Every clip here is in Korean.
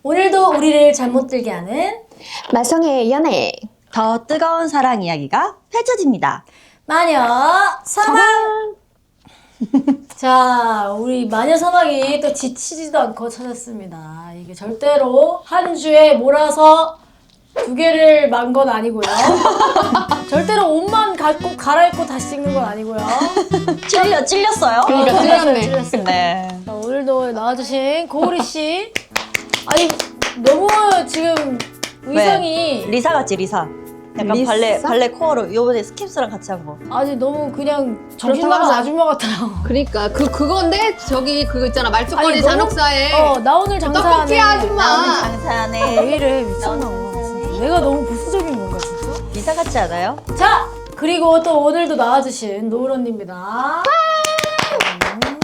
오늘도 우리를 잘못 들게 하는 마성의 연애. 더 뜨거운 사랑 이야기가 펼쳐집니다. 마녀 사막. 자, 우리 마녀 사막이 또 지치지도 않고 찾았습니다. 이게 절대로 한 주에 몰아서 2개를 만 건 아니고요. 절대로 옷만 갈아입고 다시 찍는 건 아니고요. 찔렸어요? 그러니까 찔렸네. 찔렸어요. 네. 자, 오늘도 나와주신 고우리 씨. 아니 너무 지금 의상이 리사 같지, 리사. 약간 리사? 발레 코어로 요번에 스킵스랑 같이 한 거. 아니 너무 그냥 정신 나간 아줌마 같아요. 그러니까 그건데 저기 그거 있잖아 말죽거리 아니, 너무- 잔혹사에 나 오늘 장사하네. 떡볶이 아줌마. 장사네. 왜 이래 미쳤나. 진짜. 내가 너무 부수적인 건가 진짜? 리사 같지 않아요? 자 그리고 또 오늘도 나와주신 노을 언니입니다.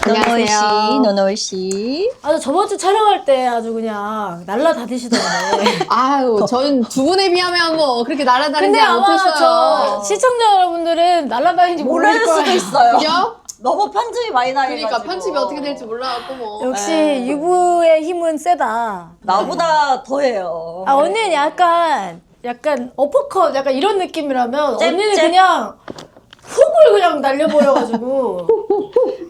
노노을 씨, 안녕하세요. 노노을 씨. 아주 저번 주 촬영할 때 아주 그냥 날라다니시던데. 아유 전 두 분에 비하면 뭐 그렇게 날아다니지 근데 아마 못했어요. 저 시청자 여러분들은 날라다니는지 모를 모를 수도 거예요. 있어요. 그죠? 너무 편집이 많이 나가지고. 그러니까 편집이 어떻게 될지 몰라갖고 뭐. 역시 네. 유부의 힘은 세다. 나보다 더해요. 아 언니는 약간 어퍼컷 약간 이런 느낌이라면 잽, 언니는 잽. 그냥 훅을 그냥 날려버려가지고.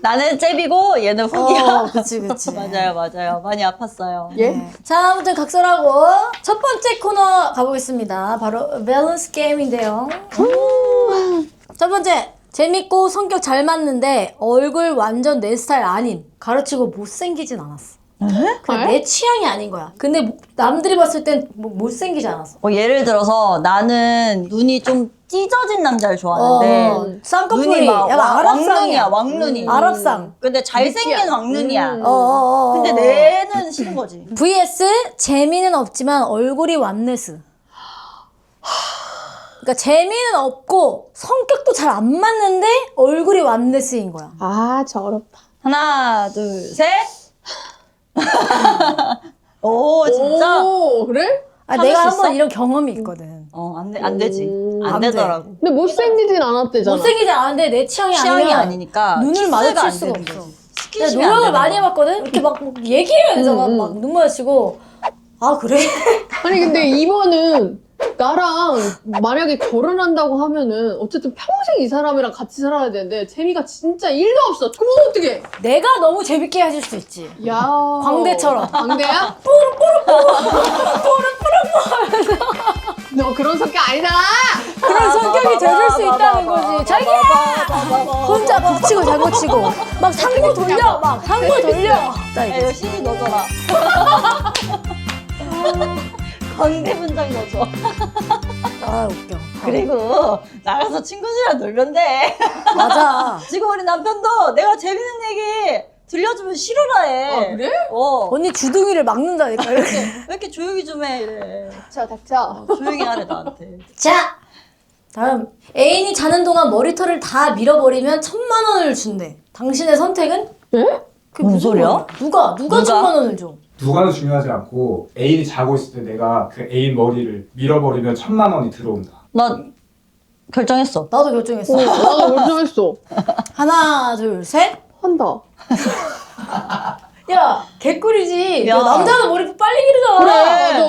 나는 잽이고 얘는 훅이야. 그치. 맞아요. 많이 아팠어요. 예? 네. 자, 아무튼 각설하고 첫 번째 코너 가보겠습니다. 바로 밸런스 게임인데요. 첫 번째, 재밌고 성격 잘 맞는데 얼굴 완전 내 스타일 아닌, 가르치고 못생기진 않았어. 그냥 내 취향이 아닌 거야. 근데 남들이 봤을 땐 못생기지 않았어. 예를 들어서 나는 눈이 좀 찢어진 남자를 좋아하는데 쌍꺼풀이 눈이 막 약간 아랍상이야. 왕눈이. 아랍상. 근데 잘생긴 느끼야. 왕눈이야. 근데 근데 내는 싫은 거지. vs 재미는 없지만 얼굴이 완네스. 그러니까 재미는 없고 성격도 잘 안 맞는데 얼굴이 완네스인 거야. 아 저렇다. 하나, 둘, 셋. 오, 진짜? 오 그래? 참을 내가 수 한번 있어? 이런 경험이 있거든. 안 되지. 안 안 돼. 되더라고. 근데 못생기진 않았대잖아. 못생기지 않은데 내 취향이 취향이 아니면 아니니까 눈을 키스가 마주칠 안 수가 되는 없어. 거지. 내가 스킨십이 안 노력을 되는 많이 거야. 해봤거든? 이렇게 막 얘기해야 되잖아. 막 눈 마주치고. 아, 그래? 아니 근데 이번은 나랑 만약에 결혼한다고 하면은 어쨌든 평생 이 사람이랑 같이 살아야 되는데 재미가 진짜 1도 없어. 그럼 어떡해? 내가 너무 재밌게 해줄 수 있지. 야 광대처럼. 광대야? 너 그런 성격 아니잖아. 그런 성격이 되줄 수 있다는 거지. 자기야! 혼자 북치고 장구치고. 막 상고 돌려. 막 상고 돌려. 나 야, 이거. 이거 CD 넣어줘라. 광대 분장 넣어줘. 아, 웃겨. 그리고 나가서 친구들이랑 놀면 돼. 맞아. 지금 우리 남편도 내가 재밌는 얘기 들려주면 싫어라 해. 아, 그래? 언니 주둥이를 막는다니까. 이렇게. 왜 이렇게 조용히 좀 해, 이래. 닥쳐. 조용히 하래, 나한테. 자! 다음. 애인이 자는 동안 머리털을 다 밀어버리면 1,000,000원을 준대. 당신의 선택은? 예? 그게 뭔 무슨 소리야? 말이야? 누가 1,000,000원을 줘? 누가는 중요하지 않고 애인이 자고 있을 때 내가 그 애인 머리를 밀어버리면 1,000,000원이 들어온다. 나 결정했어. 나도 결정했어. 나도 결정했어. 하나, 둘, 셋. 한다. 야, 개꿀이지. 야. 야, 남자는 머리 빨리 기르잖아. 그래. 맞아.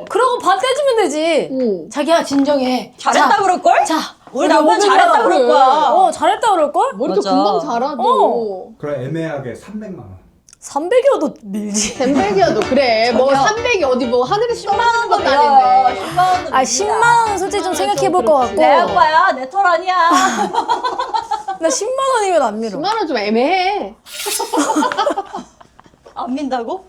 그러고 반 떼주면 되지. 응. 자기야, 진정해. 잘했다 자, 그럴걸? 자. 우리 남편 500만 잘했다 원. 그럴 거야. 잘했다 그럴걸? 머리도 맞아. 금방 자라도. 어. 그럼 애매하게 300만 원. 300이어도 밀지. 댐백이어도 그래. 뭐 저기요. 300이 어디 뭐 하늘에서 10만 떨어지는 원도 것도 밀어요. 아닌데. 10만 원도 아, 10만원 솔직히 좀 생각해볼 것 같고. 내 아빠야, 내 털 아니야. 나 10만원이면 안 밀어. 10만 원 좀 애매해. 안 민다고?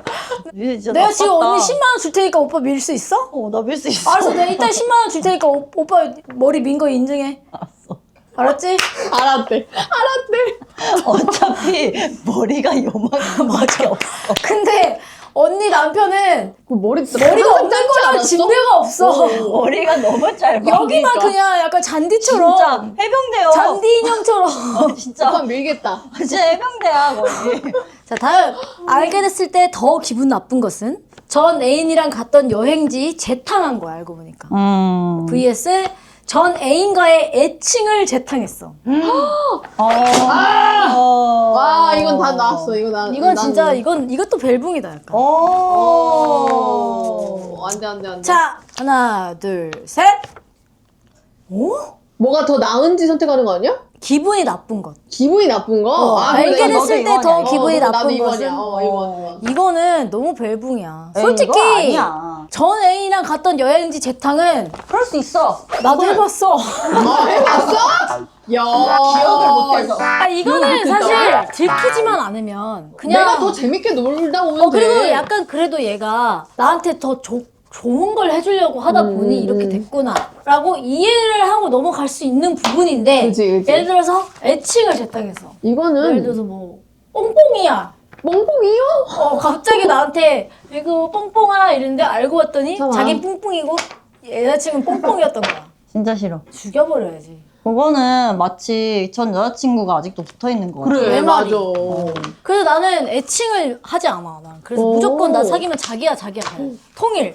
니네 진짜 내가 지금 나빴다. 언니 10만원 줄 테니까 오빠 밀 수 있어? 나 밀 수 있어. 알았어, 내가 이따 10만원 줄 테니까 오빠 머리 민 거 인증해. 알았어. 알았지? 알았대. 어차피 머리가 요만큼밖에 없어. 근데 언니 남편은 그 머리가 머리가 없는 거랑 진배가 없어. 머리가 너무 짧아. 여기만 그냥 약간 잔디처럼. 진짜 해병대요. 잔디 인형처럼. 진짜 한번 밀겠다. 진짜 해병대야 거의. 자, 다음. 알게 됐을 때 더 기분 나쁜 것은? 전 애인이랑 갔던 여행지 재탕한 거야, 알고 보니까. vs 전 애인과의 애칭을 재탕했어. 와 이건 다 나왔어. 이건 진짜 이것도 벨붕이다 약간. 안돼. 자 하나 둘 셋. 오? 뭐가 더 나은지 선택하는 거 아니야? 기분이 나쁜 것. 기분이 나쁜 거? 알게 그래, 됐을 나도 때 더 이거냐, 기분이 나도 나쁜 이거냐. 것은 이건. 이거는 너무 벨붕이야. 에이, 솔직히 이거 아니야. 전 애인이랑 갔던 여행지 재탕은 그럴 수 있어. 나도 해봤어. 해봤어? 야 기억을 못해서. 아 이거는 사실 들키지만 않으면 그냥 내가 더 재밌게 놀다 오면 돼. 그리고 약간 그래도 얘가 나한테 더 좋은 걸 해주려고 하다 보니 이렇게 됐구나라고 이해를 하고 넘어갈 수 있는 부분인데 그치. 예를 들어서 애칭을 재탕해서 예를 이거는 들어서 뭐 뽕뽕이야. 멍멍이요? 갑자기 나한테 이거 뽕뽕아 이랬는데 알고 봤더니 잠깐만. 자기 뽕뽕이고 여자친구는 뽕뽕이었던 거야. 진짜 싫어. 죽여버려야지. 그거는 마치 전 여자친구가 아직도 붙어 있는 거 같아. 그래 내 말이. 맞아. 그래서 나는 애칭을 하지 않아. 난. 그래서 오. 무조건 나 사귀면 자기야 돼. 통일.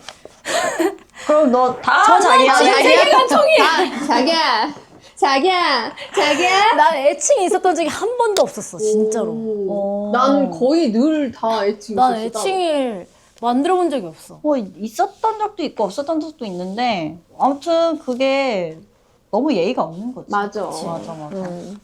그럼 너 다 자기야. 세계관 통일. 자기야. 난 애칭이 있었던 적이 한 번도 없었어. 진짜로. 난 거의 늘 다 애칭. 난 있었어. 애칭을 만들어 본 적이 없어. 뭐 있었던 적도 있고 없었던 적도 있는데 아무튼 그게 너무 예의가 없는 거지. 맞아. 맞아.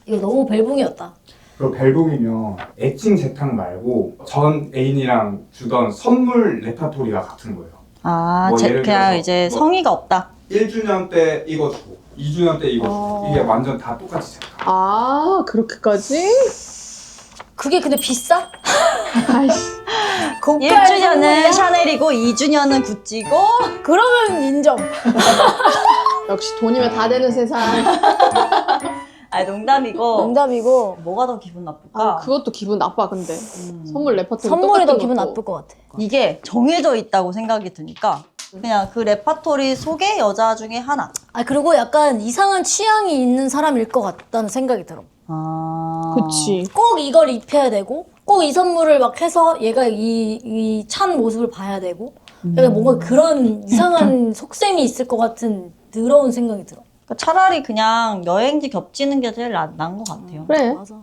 이거 너무 벨붕이었다. 그 벨붕이면 애칭 재탕 말고 전 애인이랑 주던 선물 레파토리가 같은 거예요. 아, 뭐 예를 그냥 들어서 이제 뭐- 성의가 없다. 1주년 때 이거 주고 2주년 때 이거 주고 이게 완전 다 똑같이 재탕. 아 그렇게까지? 그게 근데 비싸? 아이씨. 고가 1주년은 샤넬이고 2주년은 구찌고 그러면 인정. 역시 돈이면 다 되는 세상. 아니 농담이고 농담이고 뭐가 더 기분 나쁠까? 아, 그것도 기분 나빠 근데. 선물 레퍼토리 선물이 더 똑같은 기분 것도. 나쁠 것 같아. 이게 정해져 있다고 생각이 드니까 그냥 그 레파토리 속의 여자 중에 하나. 아 그리고 약간 이상한 취향이 있는 사람일 것 같다는 생각이 들어. 아. 그치. 꼭 이걸 입혀야 되고 꼭 이 선물을 막 해서 얘가 이 찬 모습을 봐야 되고 약간 뭔가 그런 이상한 속셈이 있을 것 같은 더러운 생각이 들어. 그러니까 차라리 그냥 여행지 겹치는 게 제일 나은 것 같아요. 그래. 맞아.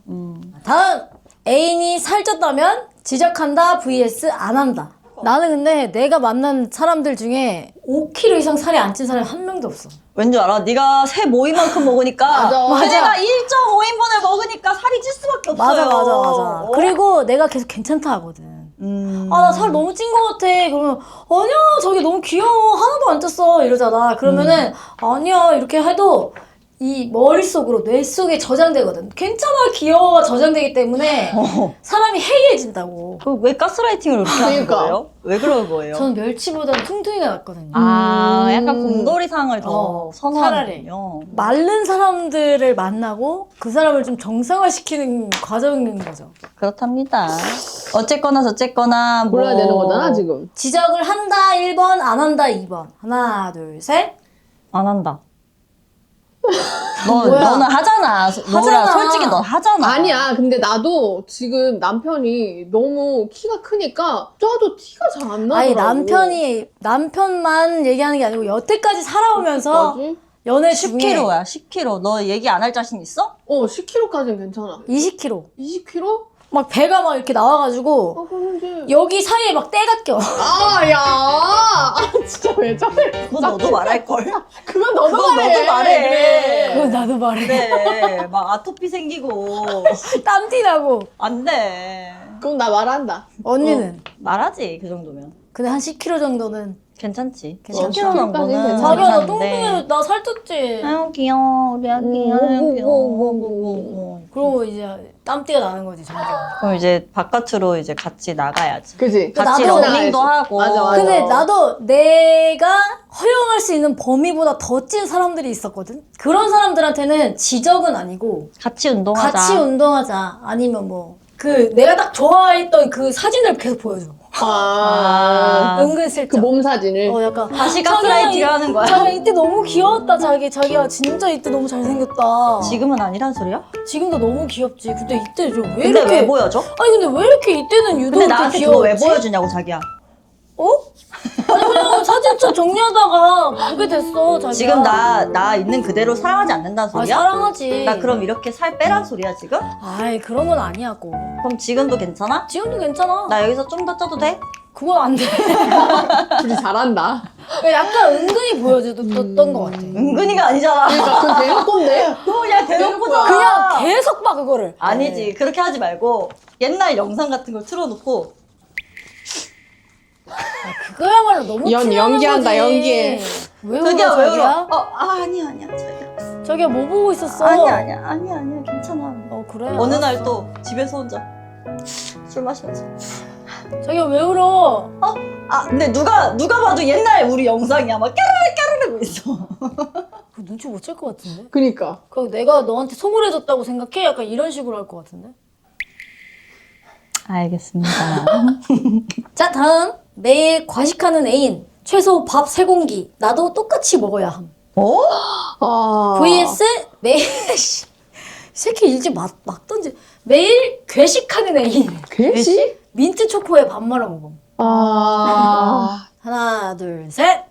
다음 애인이 살쪘다면 지적한다 vs 안 한다. 나는 근데 내가 만난 사람들 중에 5kg 이상 살이 안 찐 사람이 한 명도 없어. 왠 줄 알아? 네가 새 모이만큼 먹으니까 맞아. 내가 1.5인분을 먹으니까 살이 찔 수밖에 없어요. 맞아. 그리고 내가 계속 괜찮다 하거든. 아, 나 살 너무 찐 것 같아. 그러면, 아니야, 저기 너무 귀여워. 하나도 안 쪘어. 이러잖아. 그러면은, 아니야, 이렇게 해도 이 머릿속으로, 뇌 속에 저장되거든. 괜찮아, 귀여워가 저장되기 때문에 사람이 해이해진다고. 왜 가스라이팅을 그렇게 하는 그러니까. 거예요? 왜 그런 거예요? 저는 멸치보다는 퉁퉁이가 낫거든요. 아, 약간 곰돌이상을 더 차라리. 선호하는군요. 마른 사람들을 만나고 그 사람을 좀 정상화시키는 과정인 거죠. 그렇답니다. 어쨌거나 저쨌거나 뭐 골라야 되는 거잖아 지금. 지적을 한다 1번, 안 한다 2번. 하나, 둘, 셋. 안 한다. 뭐야? 너는 하잖아. 너랑 솔직히 넌 하잖아. 아니야. 근데 나도 지금 남편이 너무 키가 크니까 쪄도 티가 잘 안 나더라고. 아니 남편만 얘기하는 게 아니고 여태까지 살아오면서 뭐지? 연애 중에 10kg야, 10kg. 너 얘기 안 할 자신 있어? 10kg까지는 괜찮아. 20kg. 20kg? 막 배가 막 이렇게 나와가지고 그럼 이제. 여기 사이에 막 때가 껴. 야! 진짜 왜 저래? 그건 너도 말할걸? 그건 너도 그건 말해. 너도 말해. 그건 나도 말해. 그래. 막 아토피 생기고. 땀띠 나고. 안 돼. 그럼 나 말한다. 언니는? 말하지, 그 정도면. 근데 한 10kg 정도는. 괜찮지. 괜찮아. 10kg 정도는. 괜찮아. 자기야 나 괜찮은데. 뚱뚱해. 나 살쪘지. 아유, 귀여워. 우리 아기. 아유, 귀여워. 그리고 이제 땀띠가 나는 거지 점점. 그럼 이제 바깥으로 이제 같이 나가야지. 그지? 같이 나도 러닝도 하고. 맞아. 근데 나도 내가 허용할 수 있는 범위보다 더 찐 사람들이 있었거든. 그런 사람들한테는 지적은 아니고 같이 운동하자. 같이 운동하자. 아니면 뭐 그 내가 딱 좋아했던 그 사진을 계속 보여줘. 아. 은근슬쩍. 그 몸 사진을. 약간 다시 가스라이팅을 하는 거야? 자기야 이때 너무 귀여웠다. 자기야 진짜 이때 너무 잘생겼다. 지금은 아니란 소리야? 지금도 너무 귀엽지. 근데 이때 좀 왜 근데 이렇게 왜 보여줘? 아니 근데 왜 이렇게 이때는 유독 근데 이렇게 나한테 그거 왜 귀여웠지? 보여주냐고, 자기야. 어? 아니 그냥 사진 한참 정리하다가 보게 됐어, 자기야. 지금 나 있는 그대로 사랑하지 않는다는 아, 소리야? 사랑하지. 나 그럼 이렇게 살 빼란 소리야 지금? 아이, 그런 건 아니야고. 그럼 지금도 괜찮아? 지금도 괜찮아. 나 여기서 좀 더 쪄도 돼? 그건 안 돼. 둘이 잘한다. 약간 은근히 보여줬던 것 같아. 은근히가 아니잖아. 그러니까 그건 대놓고인데? 그거 그냥 대놓고잖아. 그냥 계속 봐, 그거를. 아니지. 그렇게 하지 말고 옛날 영상 같은 걸 틀어놓고 그거야말로 너무 연기한다, 연기해. 왜 자기야 울어, 왜 자기야? 울어? 아니야 자기야. 자기야 뭐 보고 있었어? 아니야 괜찮아. 어, 그래. 어느 알았어. 날 또 집에서 혼자 술 마시면서 자기야 왜 울어? 근데 누가 봐도 옛날 우리 영상이야. 막 까르르 있어. 그 눈치 못 챌 것 같은데? 그니까. 그 내가 너한테 소홀해졌다고 생각해? 약간 이런 식으로 할 것 같은데? 알겠습니다. 자, 다음. 매일 과식하는 애인. 최소 밥 3공기. 나도 똑같이 먹어야 함. 어? 아. vs 매일 씨, 이 새끼 일찍 막 던지. 매일 괴식하는 애인. 괴식? 민트 초코에 밥 말아 먹음. 하나, 둘, 셋.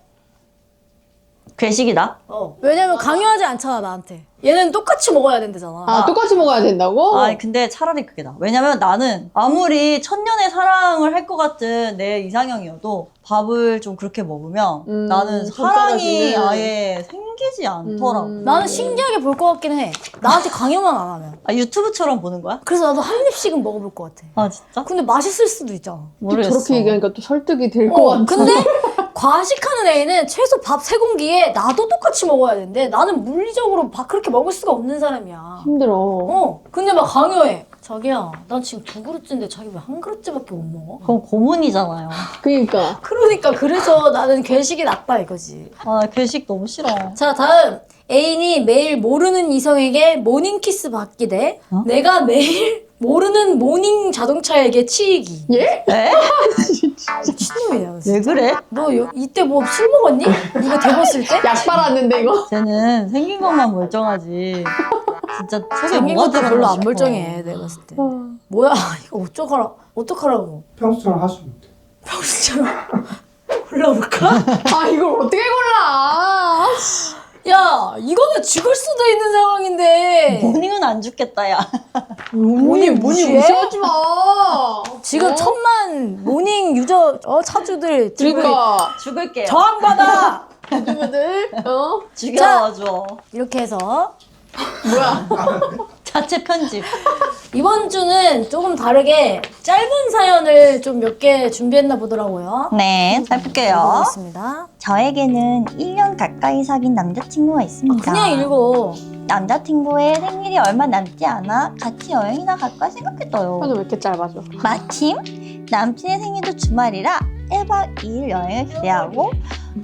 괴식이다. 왜냐면 강요하지 않잖아, 나한테. 얘는 똑같이 먹어야 된대잖아. 아, 똑같이 먹어야 된다고? 아니 근데 차라리 그게 나. 왜냐면 나는 아무리 천년의 사랑을 할 것 같은 내 이상형이어도 밥을 좀 그렇게 먹으면 나는 사랑이 손가락이네. 아예 생기지 않더라고. 나는 신기하게 볼 것 같긴 해. 나한테 강요만 안 하면. 유튜브처럼 보는 거야? 그래서 나도 한 입씩은 먹어볼 것 같아. 아 진짜? 근데 맛있을 수도 있잖아. 또 모르겠어. 저렇게 얘기하니까 또 설득이 될 것 같아. 근데 과식하는 애는 최소 밥 3공기에 나도 똑같이 먹어야 되는데 나는 물리적으로 밥 그렇게 먹을 수가 없는 사람이야. 힘들어. 근데 막 강요해. 자기야, 난 지금 2그릇째인데 자기 왜 1그릇째밖에 못 먹어? 그럼 고문이잖아요. 그니까. 그러니까 그래서 나는 괴식이 낫다 이거지. 아 괴식 너무 싫어. 자, 다음. 애인이 매일 모르는 이성에게 모닝키스 받기 대 내가 매일 모르는 모닝 자동차에게 치이기. 예? 에? 미친놈이야. 왜 그래? 너 이때 뭐 술 먹었니? 누가 대봤을 때? 약 빨았는데, 이거? 쟤는 생긴 것만 멀쩡하지. 진짜 속에 생긴 뭐가 것도 별로 들어있나 안 싶어. 멀쩡해 내가 봤을 때. 뭐야 이거 어떡하라고. 평소처럼 하시면 돼요. 병신처럼 골라볼까? 아, 이걸 어떻게 골라? 야 이거는 죽을 수도 있는 상황인데 모닝은 안 죽겠다 야. 모닝 무시해? 무시하지 마. 지금 1000만 모닝 유저 차주들 지금 그러니까. 죽을게요. 저항받아. 유튜브들, 죽여줘. 이렇게 해서 뭐야. 자체 편집. 이번 주는 조금 다르게 짧은 사연을 좀 몇 개 준비했나 보더라고요. 네, 잘 볼게요. 보겠습니다. 저에게는 1년 가까이 사귄 남자친구가 있습니다. 그냥 읽어. 남자친구의 생일이 얼마 남지 않아 같이 여행이나 갈까 생각했어요. 왜 이렇게 짧아져? 마침 남친의 생일도 주말이라 1박 2일 여행을 기대하고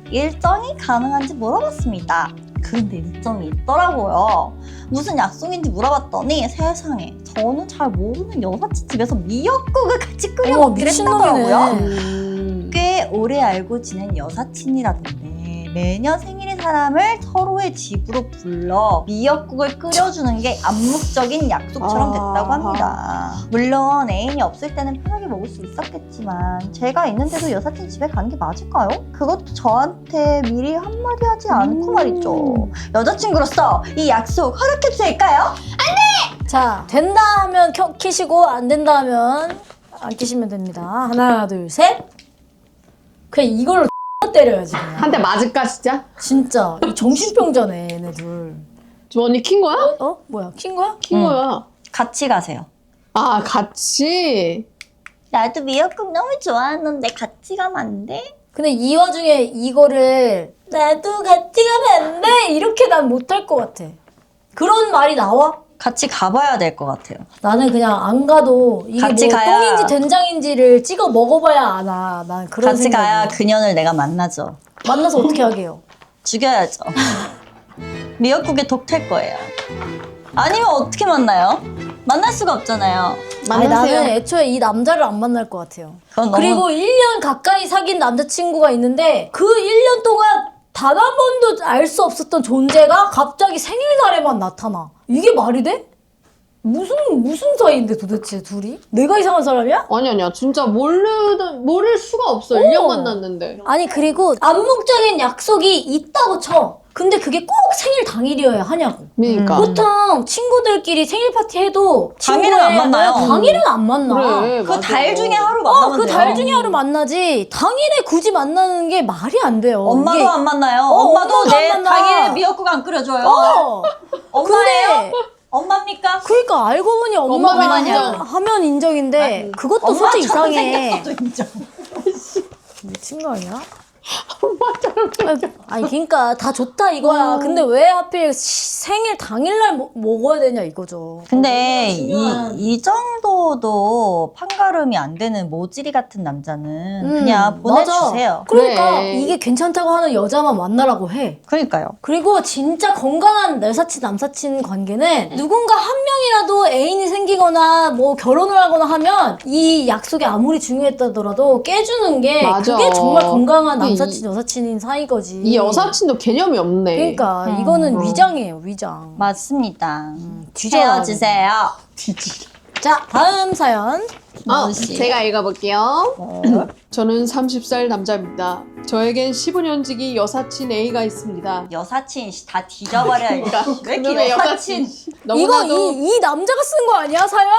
일정이 가능한지 물어봤습니다. 그런데 일정이 있더라고요. 무슨 약속인지 물어봤더니 세상에 저는 잘 모르는 여사친 집에서 미역국을 같이 끓여 먹기로 했다더라고요. 꽤 오래 알고 지낸 여사친이라던데 매년 생일인 사람을 서로의 집으로 불러 미역국을 끓여주는 게 암묵적인 약속처럼 됐다고 합니다. 물론 애인이 없을 때는 편하게 먹을 수 있었겠지만 제가 있는데도 여사친 집에 가는 게 맞을까요? 그것도 저한테 미리 한마디 하지 않고 말이죠. 여자친구로서 이 약속 허락해도 될까요? 자, 된다 하면 키시고 안 된다 하면 안 키시면 됩니다. 하나, 둘, 셋. 그냥 이걸로 때려야지 그냥. 한 대 맞을까, 진짜? 진짜 이 정신병자네 얘네들. 저 언니 킨 거야? 뭐야 킨 거야? 킨 거야. 같이 가세요. 아, 같이? 나도 미역국 너무 좋아하는데 같이 가면 안 돼? 근데 이 와중에 이거를 나도 같이 가면 안 돼? 이렇게 난 못할 것 같아. 그런 말이 나와? 같이 가봐야 될 것 같아요. 나는 그냥 안 가도 이게 같이 뭐 가야- 똥인지 된장인지를 찍어 먹어봐야 아나. 난 그런 같이 생각이야. 가야 그년을 내가 만나죠. 만나서 어떻게 하게요? 죽여야죠. 미역국에 독 탈 거예요. 아니면 어떻게 만나요? 만날 수가 없잖아요. 아니, 만나세요. 나는 애초에 이 남자를 안 만날 것 같아요. 그건 너무 그리고 1년 가까이 사귄 남자친구가 있는데 그 1년 동안 단 한 번도 알 수 없었던 존재가 갑자기 생일날에만 나타나. 이게 말이 돼? 무슨 사이인데 도대체 둘이? 내가 이상한 사람이야? 아니야. 진짜 모를 수가 없어. 1년 만났는데. 아니 그리고 암묵적인 약속이 있다고 쳐. 근데 그게 꼭 생일 당일이어야 하냐고. 그러니까. 보통 친구들끼리 생일 파티 해도 당일은 안 친구의 만나요. 당일은 안 만나. 그래, 그 맞아. 달 중에 하루 만나면 그 돼요. 달 중에 하루 만나지 당일에 굳이 만나는 게 말이 안 돼요. 엄마도 이게- 안 만나요. 엄마도 엄마도 내 안 만나. 당일에 미역국 안 끓여줘요. 엄마예요? 근데 엄마입니까? 그러니까 알고 보니 엄마가 엄마냐. 하면 인정인데 그것도 엄마처럼 솔직히 이상해. 생겼어도 인정. 미친 거 아니야? 아니 그러니까 다 좋다 이거야. 근데 왜 하필 생일 당일날 먹어야 되냐 이거죠. 근데 중요한- 이 정도도 판가름이 안 되는 모질이 같은 남자는 그냥 맞아. 보내주세요. 그러니까 그래. 이게 괜찮다고 하는 여자만 만나라고 해. 그러니까요. 그리고 진짜 건강한 여사친 남사친 관계는 누군가 한 명이라도 애인이 생기거나 뭐 결혼을 하거나 하면 이 약속이 아무리 중요했다더라도 깨주는 게 맞아. 그게 정말 건강한 근데 남사친 여사친인 사이거지. 이 여사친도 개념이 없네. 그러니까 이거는 위장이에요 위장. 맞습니다. 뒤져야 헤어지세요. 자 다음 사연. 무시. 제가 읽어볼게요. 저는 30살 남자입니다. 저에겐 15년지기 여사친 A가 있습니다. 여사친 다 뒤져버려. 왜 이렇게 그놈의 여사친? 이거 너무나도 이 남자가 쓴 거 아니야 사연?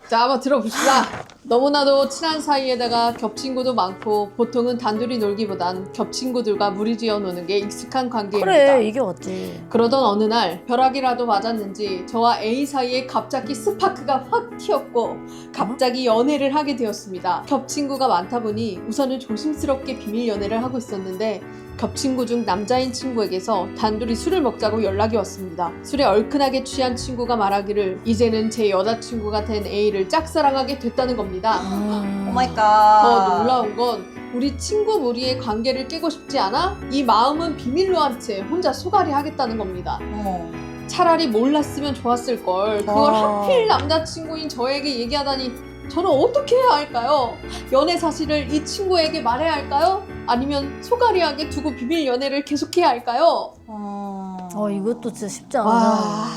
자, 한번 들어봅시다. 너무나도 친한 사이에다가 겹친구도 많고 보통은 단둘이 놀기보단 겹친구들과 무리지어 노는 게 익숙한 관계입니다. 그래 이게 어찌. 그러던 어느 날 벼락이라도 맞았는지 저와 A 사이에 갑자기 스파크가 확 튀었고 갑자기 연애를 하게 되었습니다. 겹친구가 많다 보니 우선은 조심스럽게 비밀 연애를 하고 있었는데 겹친구 중 남자인 친구에게서 단둘이 술을 먹자고 연락이 왔습니다. 술에 얼큰하게 취한 친구가 말하기를 이제는 제 여자친구가 된 A를 짝사랑하게 됐다는 겁니다. 더 오마이갓. 놀라운 건 우리 친구 무리의 관계를 깨고 싶지 않아 이 마음은 비밀로 한 채 혼자 소갈이 하겠다는 겁니다. 차라리 몰랐으면 좋았을 걸. 그걸 하필 남자친구인 저에게 얘기하다니 저는 어떻게 해야 할까요? 연애 사실을 이 친구에게 말해야 할까요? 아니면 소갈이하게 두고 비밀 연애를 계속해야 할까요? 이것도 진짜 쉽지 와. 않아.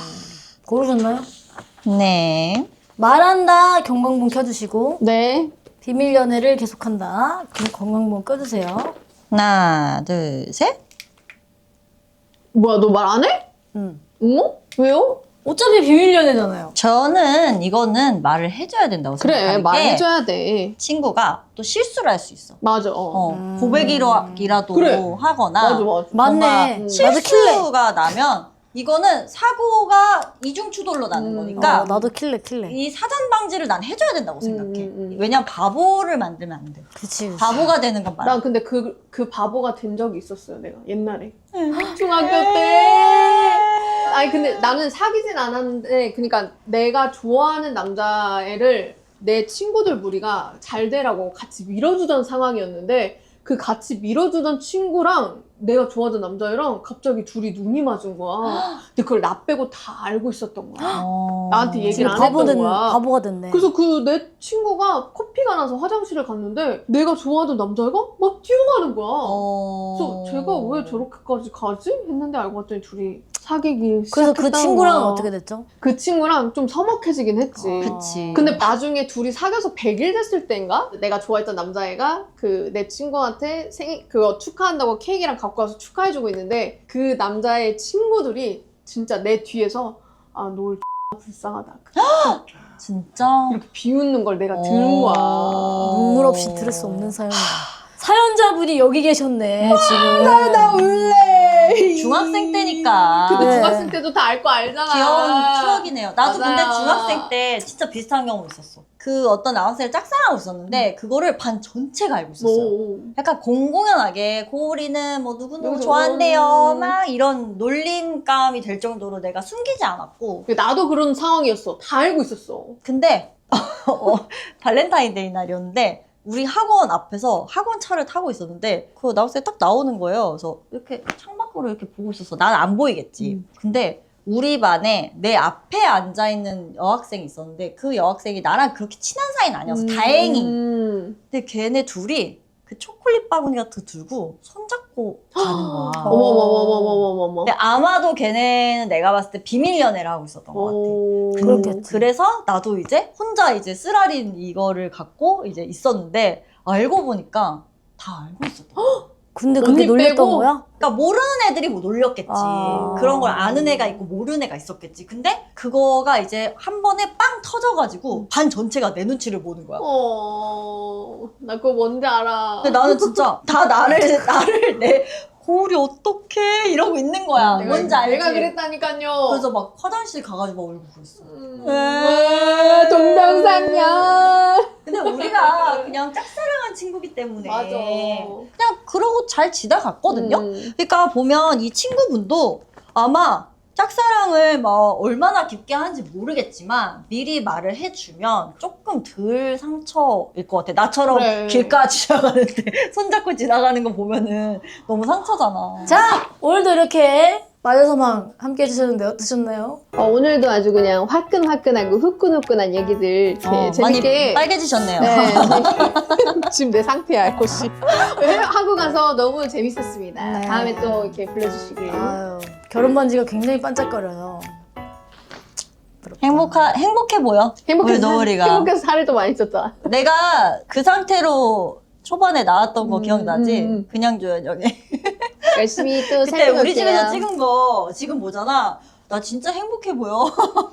고르셨나요? 네. 말한다 경광봉 켜주시고 네. 비밀 연애를 계속한다 경광봉 켜주세요. 하나, 둘, 셋. 뭐야, 너 말 안 해? 응. 왜요? 어차피 비밀 연애잖아요. 저는 이거는 말을 해줘야 된다고 그래, 생각하는 게 말해줘야 돼. 친구가 또 실수를 할 수 있어. 맞아. 고백이라도 그래. 하거나 맞아. 맞네. 뭔가 나도 킬래. 실수가 나면 이거는 사고가 이중추돌로 나는 거니까 나도 킬래. 이 사전 방지를 난 해줘야 된다고 생각해. 음. 왜냐면 바보를 만들면 안 돼. 그치. 바보가 되는 건 말이야. 난 근데 그 바보가 된 적이 있었어요, 내가. 옛날에. 중학교 때. 아니, 근데 나는 사귀진 않았는데, 그러니까 내가 좋아하는 남자애를 내 친구들 무리가 잘 되라고 같이 밀어주던 상황이었는데, 그 같이 밀어주던 친구랑 내가 좋아하던 남자애랑 갑자기 둘이 눈이 맞은 거야. 근데 그걸 나 빼고 다 알고 있었던 거야. 나한테 얘기를 지금 안 했던 거야. 바보가 됐네. 그래서 그 내 친구가 코피가 나서 화장실을 갔는데 내가 좋아하던 남자애가 막 뛰어가는 거야. 그래서 제가 왜 저렇게까지 가지? 했는데 알고 봤더니 둘이 사귀기 그래서 그 시작했다는 친구랑은 거야. 어떻게 됐죠? 그 친구랑 좀 서먹해지긴 했지. 그치. 근데 나중에 둘이 사귀어서 100일 됐을 때인가? 내가 좋아했던 남자애가 그 내 친구한테 생일 그거 축하한다고 케이크랑 갖고 와서 축하해주고 있는데 그 남자의 친구들이 진짜 내 뒤에서 아, 너 불쌍하다. 진짜? 이렇게 비웃는 걸 내가 들은 거야. 눈물 없이 들을 수 없는 사연이다. 사연자분이 여기 계셨네 지금. 나 울래. 중학생 때니까. 근데 네. 중학생 때도 다 알 거 알잖아. 귀여운 추억이네요. 나도 근데 맞아요. 중학생 때 진짜 비슷한 경우 있었어. 그 어떤 남학생을 짝사랑하고 있었는데 그거를 반 전체가 알고 있었어요. 오. 약간 공공연하게 고우리는 뭐 누구누구 누구 좋아한대요 막 이런 놀림감이 될 정도로 내가 숨기지 않았고 나도 그런 상황이었어. 다 알고 있었어. 근데 발렌타인데이 날이었는데 우리 학원 앞에서 학원 차를 타고 있었는데 그 남학생이 딱 나오는 거예요. 그래서 이렇게 창밖으로 이렇게 보고 있었어. 난 안 보이겠지. 근데 우리 반에 내 앞에 앉아있는 여학생이 있었는데 그 여학생이 나랑 그렇게 친한 사이는 아니어서 다행히. 근데 걔네 둘이 그 초콜릿 바구니 같은 거 들고 손잡고 뺏고 가는 거야. 어머머머머머머머머. 근데 아마도 걔네는 내가 봤을 때 비밀 연애를 하고 있었던 것 같아. 그렇겠지. 그래서 나도 이제 혼자 이제 쓰라린 이거를 갖고 이제 있었는데 알고 보니까 다 알고 있었던 거야. 근데 그렇게 언니 놀렸던 빼고? 거야? 그러니까 모르는 애들이 뭐 놀렸겠지. 아. 그런 걸 아는 애가 있고 모르는 애가 있었겠지. 근데 그거가 이제 한 번에 빵 터져가지고 반 전체가 내 눈치를 보는 거야. 나 그거 뭔지 알아. 근데 나는 진짜 다 나를 내 거울이 어떡해 이러고 있는 거야. 뭔지 알지? 내가 그랬다니까요. 그래서 막 화장실 가가지고 막 울고 그랬어. 동병상련. 근데 우리가 그냥 짝사랑한 친구기 때문에 맞아. 그냥 그러고 잘 지나갔거든요. 음. 그러니까 보면 이 친구분도 아마 짝사랑을 막 얼마나 깊게 하는지 모르겠지만 미리 말을 해주면 조금 덜 상처일 것 같아. 나처럼 그래. 길가 지나가는데 손잡고 지나가는 거 보면은 너무 상처잖아. 자, 오늘도 이렇게 마녀서망 함께 해주셨는데 어떠셨나요? 오늘도 아주 그냥 화끈화끈하고 후끈후끈한 얘기들 이렇게 재밌게. 많이 빨개지셨네요. 네. 지금 내 상태야, 혹시. 하고 가서 너무 재밌었습니다. 네. 다음에 또 이렇게 불러주시길. 아유, 결혼 반지가 굉장히 반짝거려요. 행복해 보여. 우리 노을이가. 행복해서 살을 또 많이 쪘다. 내가 그 상태로 초반에 나왔던 거 기억나지? 음. 그냥 줘요, 열심히 또 그때 살펴볼게요. 우리 집에서 찍은 거 지금 보잖아. 나 진짜 행복해 보여.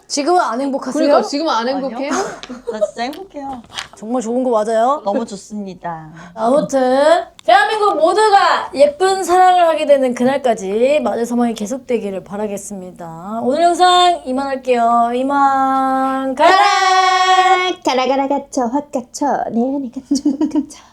지금은 안 행복하세요? 그러니까 지금은 안 행복해요? 나 진짜 행복해요. 정말 좋은 거 맞아요? 너무 좋습니다. 아무튼 대한민국 모두가 예쁜 사랑을 하게 되는 그날까지 마녀서망이 계속되기를 바라겠습니다. 오늘 영상 이만할게요. 이만 가라! 가라 가라 갇혀 확 갇혀 내 안에 갇혀 확 갇혀